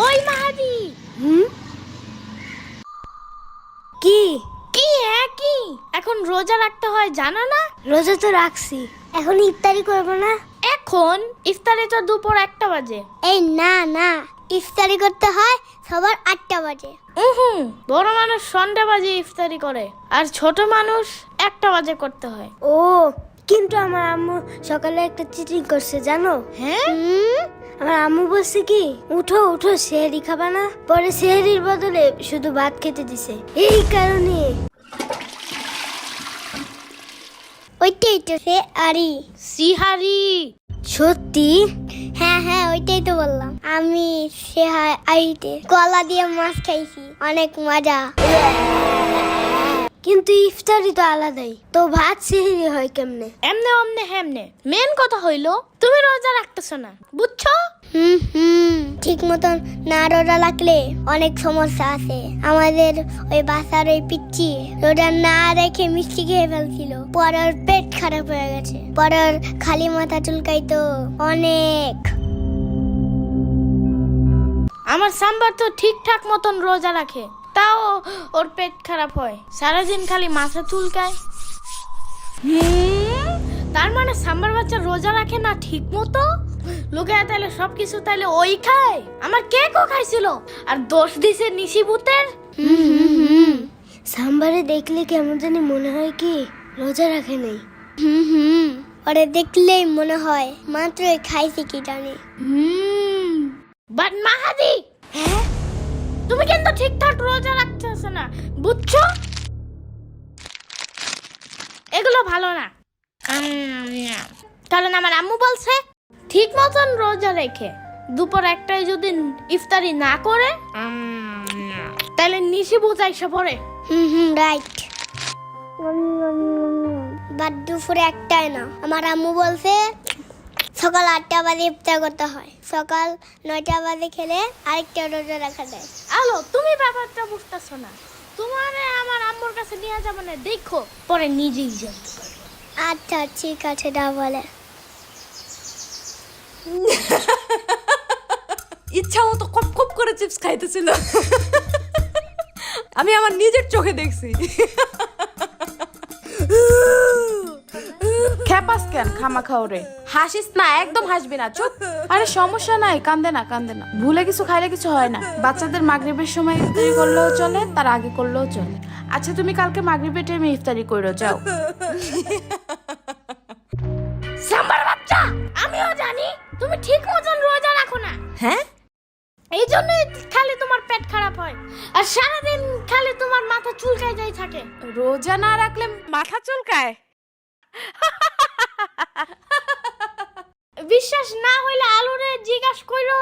ওই মাহাদি। কি কি হ্যাঁ কি এখন রোজা রাখতে হয় জানো না? রোজা তো রাখছি, এখন ইফতারি করব না? এখন ইফতারি তো দুপুর 1টা বাজে। এই না না, ইফতারি করতে হয় সবার 8টা বাজে। বড় মানুষ সন্ধ্যা বাজে ইফতারি করে, আর ছোট মানুষ 1টা বাজে করতে হয়। ও, কিন্তু আমার আম্মু সকালে একটা চিটিং করছে জানো? হ্যাঁ, আমার আম্মু বলছে কি, উঠো উঠো সেহরি খাবা না, পরে সেহরির বদলে শুধু ভাত খেতে দিছে। এই কারণে ওইটাই তো সে আরি সিহারি। সত্যি? হ্যাঁ হ্যাঁ, ওইটাই তো বললাম আমি। আইতে কলা দিয়ে মাছ খাইছি, অনেক মজা। কিন্তু ইফতারি তো আলাদাই, তো ভাত সেহরি হয় কেমনে? এমনে অমনে হেমনে। মেন কথা হইলো তুমি রোজা রাখতেছো না, বুঝছো? ঠিক মতন না রোজা রাখলে অনেক সমস্যা আছে। আমাদের ওই বাসার ওই পিচ্চি রোজা না রেখে মিষ্টি খেয়ে ফেলছিল, পরে ওর পেট খারাপ হয়ে গেছে, পরে ওর খালি মাথা চুলকাইতো অনেক। আমার সাম্বার তো ঠিকঠাক মতন রোজা রাখে, তাও ওর পেট খারাপ হয়, সারাদিন খালি মাথা চুলকায়। তার মানে সাম্বার বাচ্চা রোজা রাখে না ঠিক মতো? লোকে তাইলে সবকিছু তাইলে ওই খায়। আমার কেকও খাইছিল, আর দোষ দিছে নিশিভূতের। সাম্বারে দেখলে কেমন জানি মনে হয় কি রোজা রাখে নাই। ওরে দেখলেই মনে হয় মাত্রই খাইছে কি জানি। বাট মাহাদি, হ্যাঁ তুমি কিন্তু ঠিকঠাক রোজা রাখতেছ না, বুঝছো? এগুলো ভালো না। কারণ আমার আম্মু বলছে ঠিক মতন রোজা রেখে দুপুর 1টায় যদি ইফতারি না করে তাহলে নিশিভূত আইসা পড়ে। রাইট। বাট দুপুরে 1টায় না, আমার আম্মু বলছে সকাল 8টা বাজে ইফতার করতে হয়, সকাল 9টা বাজে খেলে আরেকটা রোজা রাখা যায়। আলো তুমি ব্যাপারটা বুঝতেছো না। তোমারে আমার আম্মুর কাছে নিয়ে যাবো না, দেখো পরে নিজেই জানতে পারবে। আচ্ছা ঠিক আছে, দা বলে। ইচ্ছা মতো কপ কপ করে চিপস খাইতেছিল, আমি আমার নিজের চোখে দেখছি। খেপাস কেন খামা খাওরে? হাসিস না, একদম হাসবি না, চুপ। আরে সমস্যা নাই, কান্দে না কান্দে না, ভুলে কিছু খাইলে কিছু হয় না। বাচ্চাদের মাগরিবের সময় ইফতারি করলেও চলে, তার আগে করলেও চলে। আচ্ছা তুমি কালকে মাগরিবের টাইমে ইফতারি কইরো যাও। সাম্বার বাচ্চা, আমিও জানি তুমি ঠিক মতন রোজা রাখো না। হ্যাঁ, এই জন্যই খালি তোমার পেট খারাপ হয়, আর সারাদিন খালি তোমার মাথা চুলকায় যাই থাকে। রোজা না রাখলে মাথা চুলকায়? বিশ্বাস না হইলে আলুরে জিজ্ঞাসা কইরো।